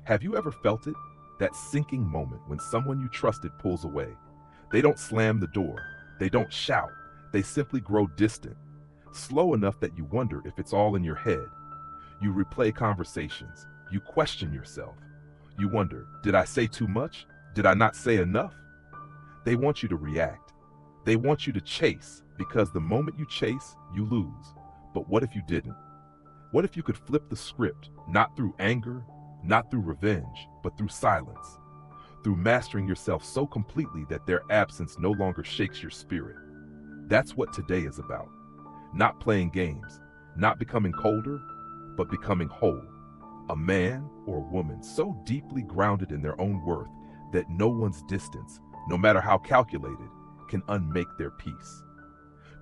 Have you ever felt it? That sinking moment when someone you trusted pulls away. They don't slam the door. They don't shout. They simply grow distant, slow enough that you wonder if it's all in your head. You replay conversations. You question yourself. You wonder, did I say too much? Did I not say enough? They want you to react. They want you to chase, because the moment you chase, you lose. But what if you didn't? What if you could flip the script, not through anger, not through revenge, but through silence, through mastering yourself so completely that their absence no longer shakes your spirit? That's what today is about. Not playing games, not becoming colder, but becoming whole. A man or woman so deeply grounded in their own worth that no one's distance, no matter how calculated, can unmake their peace.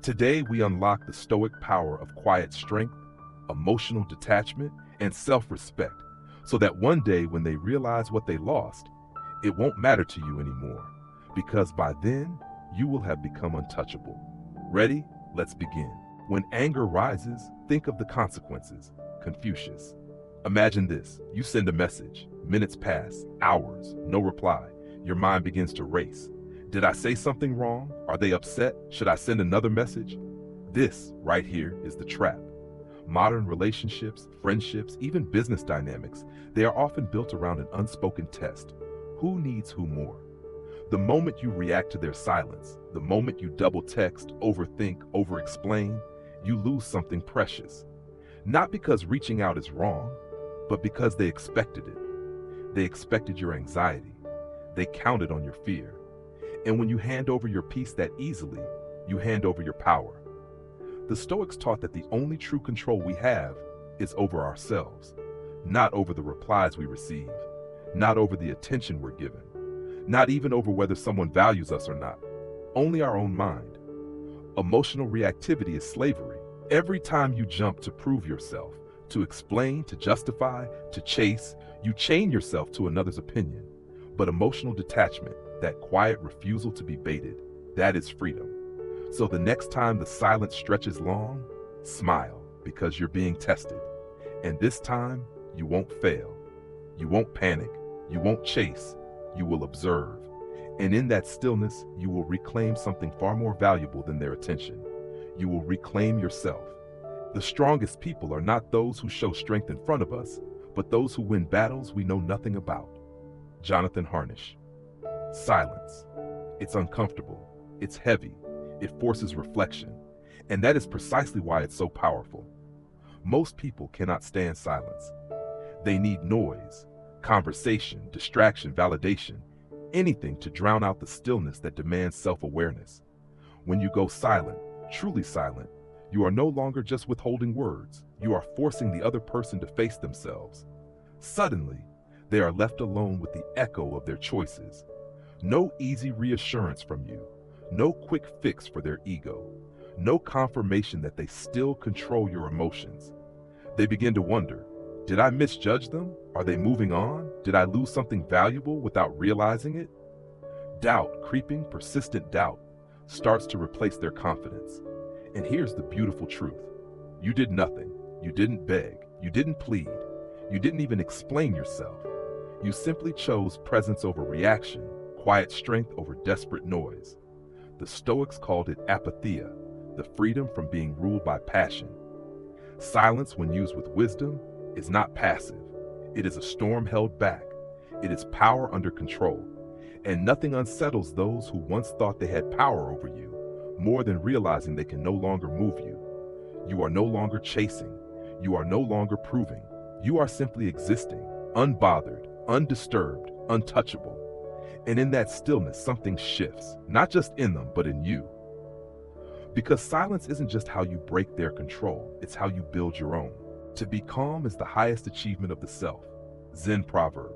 Today we unlock the stoic power of quiet strength, emotional detachment, and self-respect, so that one day when they realize what they lost, it won't matter to you anymore, because by then you will have become untouchable. Ready? Let's begin. When anger rises, think of the consequences. Confucius. Imagine this. You send a message. Minutes pass, hours, no reply. Your mind begins to race. Did I say something wrong? Are they upset? Should I send another message? This right here is the trap. Modern relationships, friendships, even business dynamics, they are often built around an unspoken test. Who needs who more? The moment you react to their silence, the moment you double text, overthink, over-explain, you lose something precious. Not because reaching out is wrong, but because they expected it. They expected your anxiety. They counted on your fear. And when you hand over your peace that easily, you hand over your power. The Stoics taught that the only true control we have is over ourselves, not over the replies we receive, not over the attention we're given, not even over whether someone values us or not, only our own mind. Emotional reactivity is slavery. Every time you jump to prove yourself, to explain, to justify, to chase, you chain yourself to another's opinion. But emotional detachment, that quiet refusal to be baited, that is freedom. So the next time the silence stretches long, smile, because you're being tested. And this time, you won't fail. You won't panic. You won't chase. You will observe. And in that stillness, you will reclaim something far more valuable than their attention. You will reclaim yourself. The strongest people are not those who show strength in front of us, but those who win battles we know nothing about. Jonathan Harnish. Silence. It's uncomfortable. It's heavy. It forces reflection. And that is precisely why it's so powerful. Most people cannot stand silence. They need noise, conversation, distraction, validation, anything to drown out the stillness that demands self-awareness. When you go silent, truly silent, you are no longer just withholding words. You are forcing the other person to face themselves. Suddenly, they are left alone with the echo of their choices. No easy reassurance from you. No quick fix for their ego. No confirmation that they still control your emotions. They begin to wonder, did I misjudge them? Are they moving on? Did I lose something valuable without realizing it? Doubt, creeping, persistent doubt, starts to replace their confidence. And here's the beautiful truth. You did nothing. You didn't beg. You didn't plead. You didn't even explain yourself. You simply chose presence over reaction, quiet strength over desperate noise. The Stoics called it apatheia, the freedom from being ruled by passion. Silence, when used with wisdom, is not passive. It is a storm held back. It is power under control. And nothing unsettles those who once thought they had power over you, more than realizing they can no longer move you. You are no longer chasing. You are no longer proving. You are simply existing, unbothered, undisturbed, untouchable. And in that stillness, something shifts, not just in them, but in you. Because silence isn't just how you break their control, it's how you build your own. To be calm is the highest achievement of the self. Zen proverb.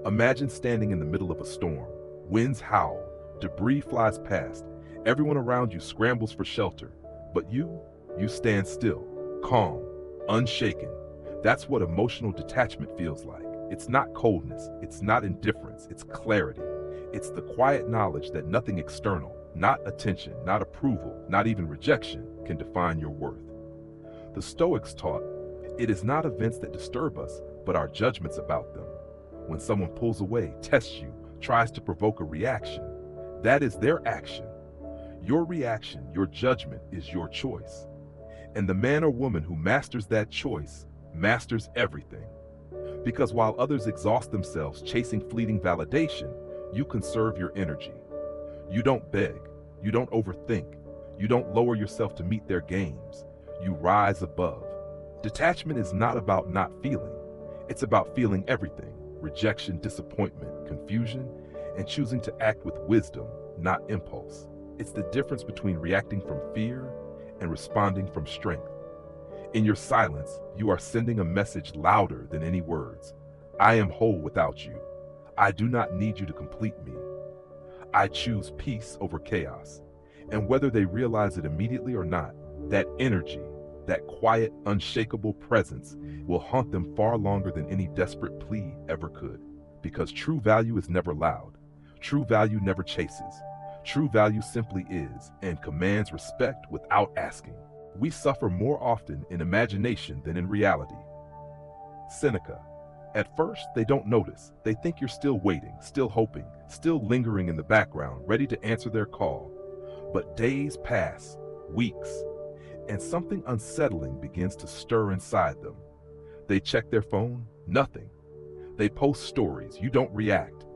Imagine standing in the middle of a storm. Winds howl, debris flies past, everyone around you scrambles for shelter. But you stand still, calm, unshaken. That's what emotional detachment feels like. It's not coldness, it's not indifference, it's clarity. It's the quiet knowledge that nothing external, not attention, not approval, not even rejection, can define your worth. The Stoics taught, it is not events that disturb us, but our judgments about them. When someone pulls away, tests you, tries to provoke a reaction, that is their action. Your reaction, your judgment is your choice. And the man or woman who masters that choice masters everything. Because while others exhaust themselves chasing fleeting validation, you conserve your energy. You don't beg, you don't overthink, you don't lower yourself to meet their games. You rise above. Detachment is not about not feeling. It's about feeling everything: rejection, disappointment, confusion, and choosing to act with wisdom, not impulse. It's the difference between reacting from fear and responding from strength. In your silence, you are sending a message louder than any words. I am whole without you. I do not need you to complete me. I choose peace over chaos. And whether they realize it immediately or not, that energy, that quiet, unshakable presence will haunt them far longer than any desperate plea ever could. Because true value is never loud. True value never chases. True value simply is and commands respect without asking. We suffer more often in imagination than in reality. Seneca. At first, they don't notice. They think you're still waiting, still hoping, still lingering in the background, ready to answer their call. But days pass, weeks, and something unsettling begins to stir inside them. They check their phone, nothing. They post stories, you don't react.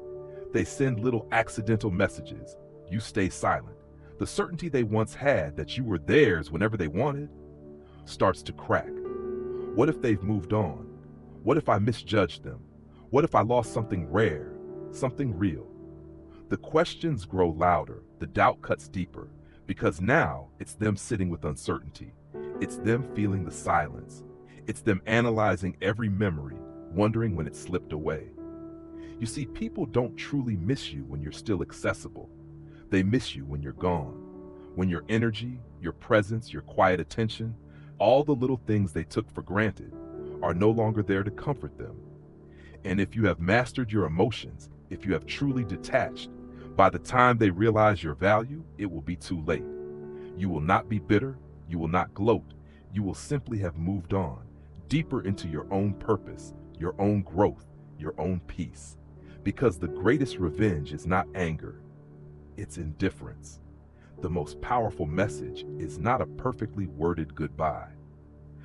They send little accidental messages, you stay silent. The certainty they once had that you were theirs whenever they wanted starts to crack. What if they've moved on? What if I misjudged them? What if I lost something rare, something real? The questions grow louder, the doubt cuts deeper, because now it's them sitting with uncertainty. It's them feeling the silence. It's them analyzing every memory, wondering when it slipped away. You see, people don't truly miss you when you're still accessible. They miss you when you're gone. When your energy, your presence, your quiet attention, all the little things they took for granted are no longer there to comfort them. And if you have mastered your emotions, if you have truly detached, by the time they realize your value, it will be too late. You will not be bitter, you will not gloat, you will simply have moved on, deeper into your own purpose, your own growth, your own peace. Because the greatest revenge is not anger, it's indifference. The most powerful message is not a perfectly worded goodbye.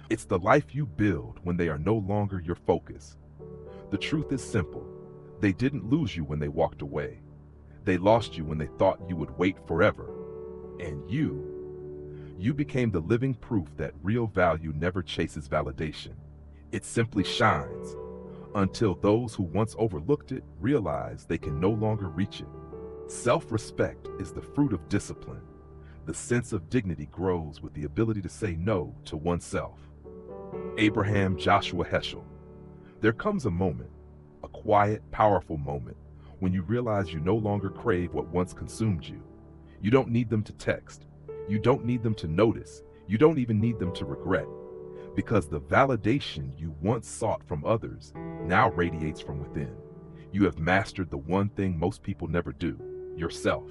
It's the life you build when they are no longer your focus. The truth is simple. They didn't lose you when they walked away. They lost you when they thought you would wait forever. And you became the living proof that real value never chases validation. It simply shines until those who once overlooked it realize they can no longer reach it. Self-respect is the fruit of discipline. The sense of dignity grows with the ability to say no to oneself. Abraham Joshua Heschel. There comes a moment, a quiet, powerful moment, when you realize you no longer crave what once consumed you. You don't need them to text. You don't need them to notice. You don't even need them to regret. Because the validation you once sought from others now radiates from within. You have mastered the one thing most people never do: yourself.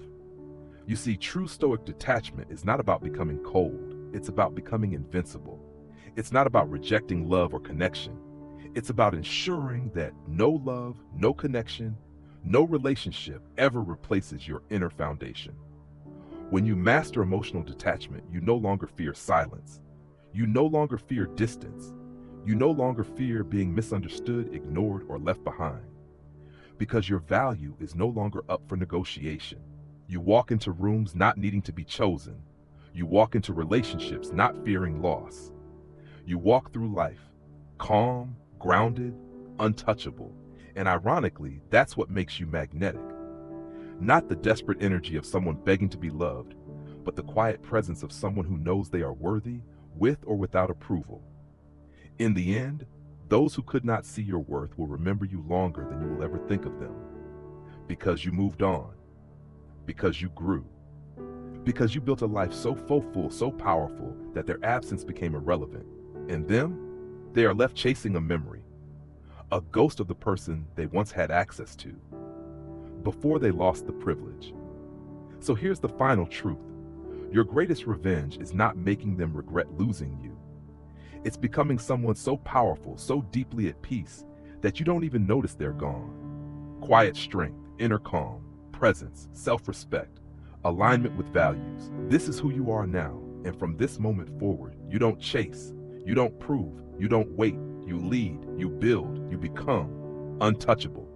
You see, true Stoic detachment is not about becoming cold. It's about becoming invincible. It's not about rejecting love or connection. It's about ensuring that no love, no connection, no relationship ever replaces your inner foundation. When you master emotional detachment, you no longer fear silence. You no longer fear distance. You no longer fear being misunderstood, ignored, or left behind. Because your value is no longer up for negotiation. You walk into rooms not needing to be chosen. You walk into relationships not fearing loss. You walk through life calm, grounded, untouchable. And ironically, that's what makes you magnetic. Not the desperate energy of someone begging to be loved, but the quiet presence of someone who knows they are worthy, with or without approval. In the end, those who could not see your worth will remember you longer than you will ever think of them. Because you moved on. Because you grew. Because you built a life so full, so powerful, that their absence became irrelevant. And them, they are left chasing a memory, a ghost of the person they once had access to, before they lost the privilege. So here's the final truth. Your greatest revenge is not making them regret losing you. It's becoming someone so powerful, so deeply at peace, that you don't even notice they're gone. quiet strength, inner calm, presence, self-respect, alignment with values. This is who you are now, and from this moment forward, you don't chase, you don't prove, you don't wait, you lead, you build, you become untouchable.